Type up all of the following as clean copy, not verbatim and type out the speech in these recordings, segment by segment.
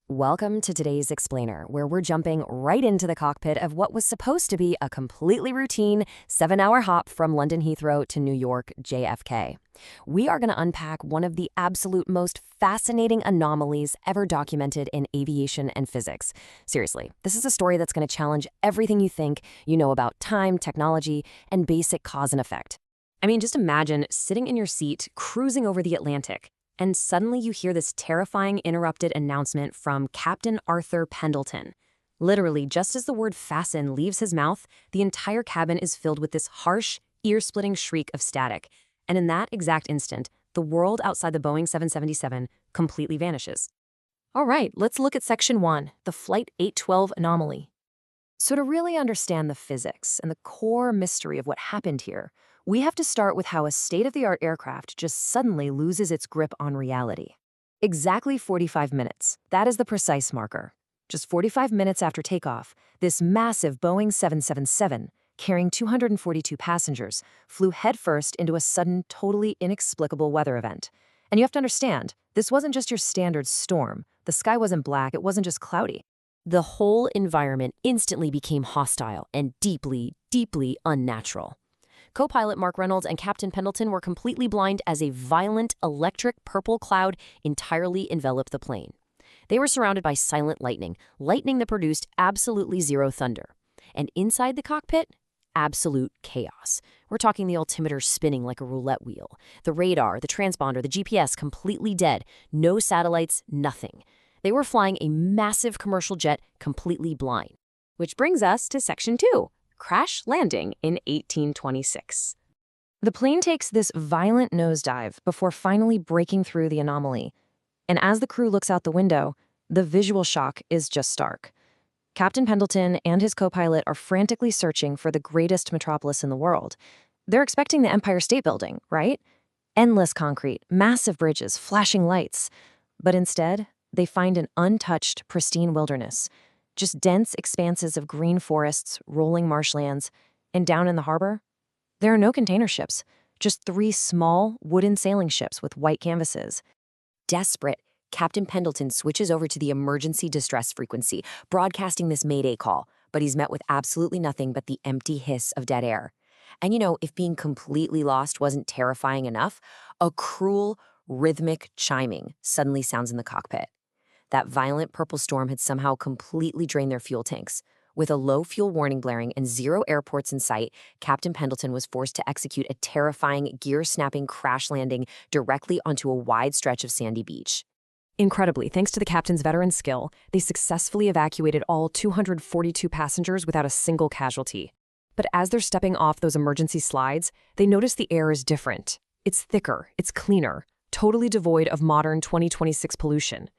Welcome to today's Explainer, where we're jumping right into the cockpit of what was supposed to be a completely routine 7-hour hop from London Heathrow to New York JFK. We are going to unpack one of the absolute most fascinating anomalies ever documented in aviation and physics. Seriously, this is a story that's going to challenge everything you think you know about time, technology, and basic cause and effect. I mean, just imagine sitting in your seat, cruising over the Atlantic, and suddenly you hear this terrifying interrupted announcement from Captain Arthur Pendleton. Literally, just as the word fasten leaves his mouth, the entire cabin is filled with this harsh, ear-splitting shriek of static. And in that exact instant, the world outside the Boeing 777 completely vanishes. All right, let's look at Section 1, the Flight 812 anomaly. So to really understand the physics and the core mystery of what happened here, we have to start with how a state-of-the-art aircraft just suddenly loses its grip on reality. Exactly 45 minutes. That is the precise marker. Just 45 minutes after takeoff, this massive Boeing 777, carrying 242 passengers, flew headfirst into a sudden, totally inexplicable weather event. And you have to understand, this wasn't just your standard storm. The sky wasn't black, it wasn't just cloudy. The whole environment instantly became hostile and deeply, deeply unnatural. Co-pilot Mark Reynolds and Captain Pendleton were completely blind as a violent electric purple cloud entirely enveloped the plane. They were surrounded by silent lightning that produced absolutely zero thunder. And inside the cockpit, absolute chaos. We're talking the altimeter spinning like a roulette wheel, the radar, the transponder, the GPS completely dead, no satellites, nothing. They were flying a massive commercial jet completely blind. Which brings us to Section 2. Crash landing in 1826. The plane takes this violent nosedive before finally breaking through the anomaly. And as the crew looks out the window, the visual shock is just stark. Captain Pendleton and his co-pilot are frantically searching for the greatest metropolis in the world. They're expecting the Empire State Building, right? Endless concrete, massive bridges, flashing lights. But instead, they find an untouched, pristine wilderness. Just dense expanses of green forests, rolling marshlands, and down in the harbor, there are no container ships, just 3 small wooden sailing ships with white canvases. Desperate, Captain Pendleton switches over to the emergency distress frequency, broadcasting this mayday call, but he's met with absolutely nothing but the empty hiss of dead air. And if being completely lost wasn't terrifying enough, a cruel, rhythmic chiming suddenly sounds in the cockpit. That violent purple storm had somehow completely drained their fuel tanks. With a low fuel warning blaring and 0 airports in sight, Captain Pendleton was forced to execute a terrifying, gear-snapping crash landing directly onto a wide stretch of sandy beach. Incredibly, thanks to the captain's veteran skill, they successfully evacuated all 242 passengers without a single casualty. But as they're stepping off those emergency slides, they notice the air is different. It's thicker, it's cleaner, totally devoid of modern 2026 pollution.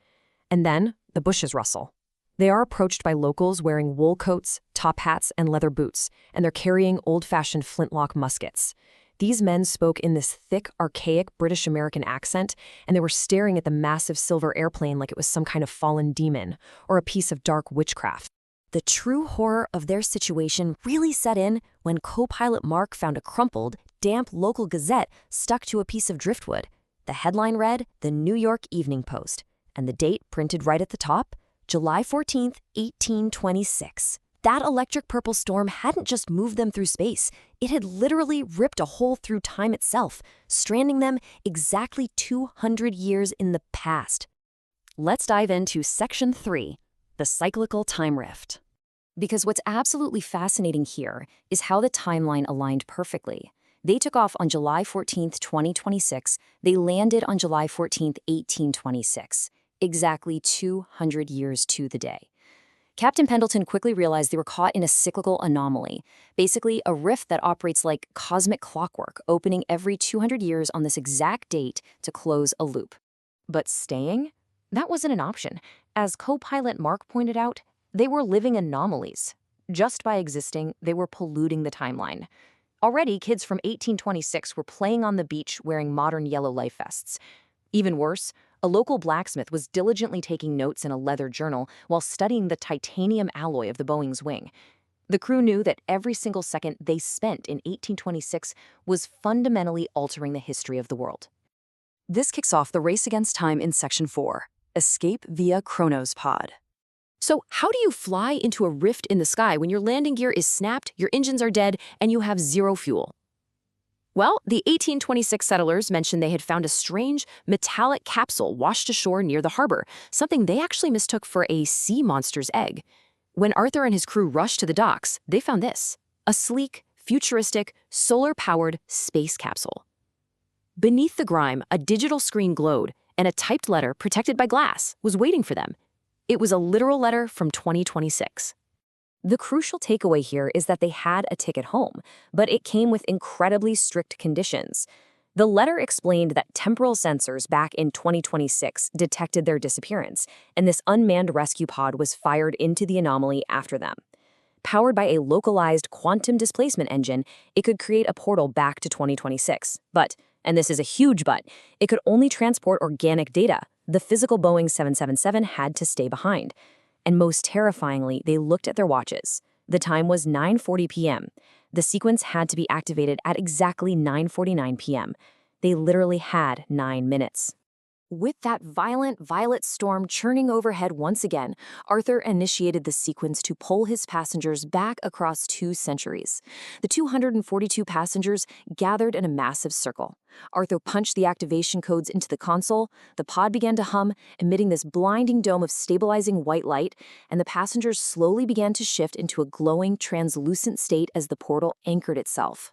And then, the bushes rustle. They are approached by locals wearing wool coats, top hats, and leather boots, and they're carrying old-fashioned flintlock muskets. These men spoke in this thick, archaic British-American accent, and they were staring at the massive silver airplane like it was some kind of fallen demon, or a piece of dark witchcraft. The true horror of their situation really set in when co-pilot Mark found a crumpled, damp local gazette stuck to a piece of driftwood. The headline read, "The New York Evening Post." And the date printed right at the top, July 14th, 1826. That electric purple storm hadn't just moved them through space. It had literally ripped a hole through time itself, stranding them exactly 200 years in the past. Let's dive into Section 3, the cyclical time rift. Because what's absolutely fascinating here is how the timeline aligned perfectly. They took off on July 14th, 2026. They landed on July 14th, 1826. Exactly 200 years to the day. Captain Pendleton quickly realized they were caught in a cyclical anomaly, basically a rift that operates like cosmic clockwork, opening every 200 years on this exact date to close a loop. But staying? That wasn't an option. As co-pilot Mark pointed out, they were living anomalies. Just by existing, they were polluting the timeline. Already, kids from 1826 were playing on the beach wearing modern yellow life vests. Even worse, a local blacksmith was diligently taking notes in a leather journal while studying the titanium alloy of the Boeing's wing. The crew knew that every single second they spent in 1826 was fundamentally altering the history of the world. This kicks off the race against time in Section 4, escape via Chronos pod. So how do you fly into a rift in the sky when your landing gear is snapped, your engines are dead, and you have zero fuel? Well, the 1826 settlers mentioned they had found a strange metallic capsule washed ashore near the harbor, something they actually mistook for a sea monster's egg. When Arthur and his crew rushed to the docks, they found this: a sleek, futuristic, solar-powered space capsule. Beneath the grime, a digital screen glowed, and a typed letter protected by glass was waiting for them. It was a literal letter from 2026. The crucial takeaway here is that they had a ticket home, but it came with incredibly strict conditions. The letter explained that temporal sensors back in 2026 detected their disappearance, and this unmanned rescue pod was fired into the anomaly after them. Powered by a localized quantum displacement engine, it could create a portal back to 2026. But, and this is a huge but, it could only transport organic data. The physical Boeing 777 had to stay behind. And most terrifyingly, they looked at their watches. The time was 9:40 p.m. The sequence had to be activated at exactly 9:49 p.m. They literally had 9 minutes. With that violent violet storm churning overhead once again, Arthur initiated the sequence to pull his passengers back across 2 centuries. The 242 passengers gathered in a massive circle. Arthur punched the activation codes into the console, the pod began to hum, emitting this blinding dome of stabilizing white light, and the passengers slowly began to shift into a glowing, translucent state as the portal anchored itself.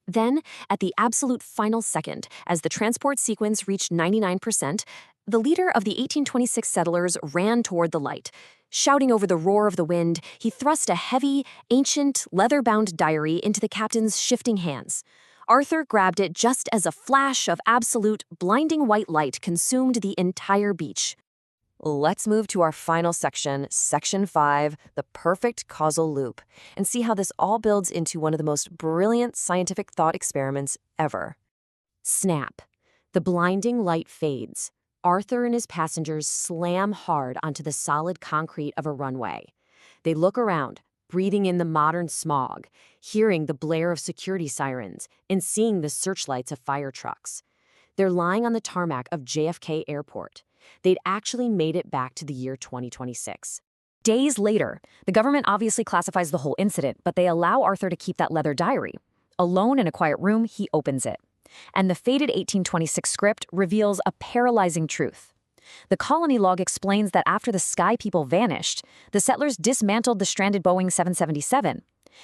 Then, at the absolute final second, as the transport sequence reached 99%, the leader of the 1826 settlers ran toward the light. Shouting over the roar of the wind, he thrust a heavy, ancient, leather-bound diary into the captain's shifting hands. Arthur grabbed it just as a flash of absolute, blinding white light consumed the entire beach. Let's move to our final section, Section 5, the perfect causal loop, and see how this all builds into one of the most brilliant scientific thought experiments ever. Snap. The blinding light fades. Arthur and his passengers slam hard onto the solid concrete of a runway. They look around, breathing in the modern smog, hearing the blare of security sirens, and seeing the searchlights of fire trucks. They're lying on the tarmac of JFK Airport. They'd actually made it back to the year 2026. Days later, the government obviously classifies the whole incident, but they allow Arthur to keep that leather diary. Alone in a quiet room, he opens it. And the faded 1826 script reveals a paralyzing truth. The colony log explains that after the Sky People vanished, the settlers dismantled the stranded Boeing 777.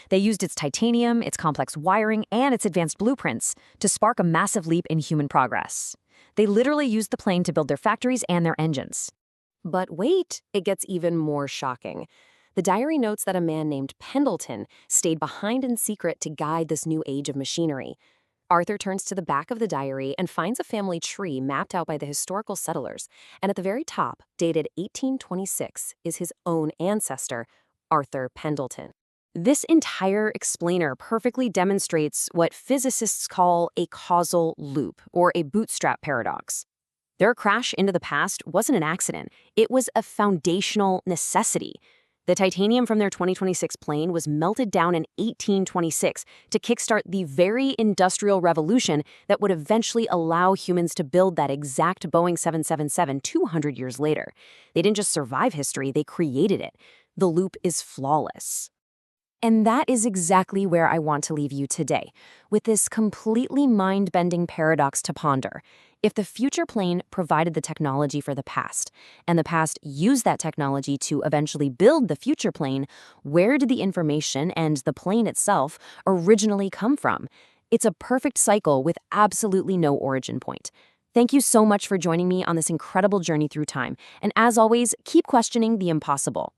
They used its titanium, its complex wiring, and its advanced blueprints to spark a massive leap in human progress. They literally used the plane to build their factories and their engines. But wait, it gets even more shocking. The diary notes that a man named Pendleton stayed behind in secret to guide this new age of machinery. Arthur turns to the back of the diary and finds a family tree mapped out by the historical settlers, and at the very top, dated 1826, is his own ancestor, Arthur Pendleton. This entire explainer perfectly demonstrates what physicists call a causal loop, or a bootstrap paradox. Their crash into the past wasn't an accident. It was a foundational necessity. The titanium from their 2026 plane was melted down in 1826 to kickstart the very industrial revolution that would eventually allow humans to build that exact Boeing 777 200 years later. They didn't just survive history, they created it. The loop is flawless. And that is exactly where I want to leave you today, with this completely mind-bending paradox to ponder. If the future plane provided the technology for the past, and the past used that technology to eventually build the future plane, where did the information and the plane itself originally come from? It's a perfect cycle with absolutely no origin point. Thank you so much for joining me on this incredible journey through time, and as always, keep questioning the impossible.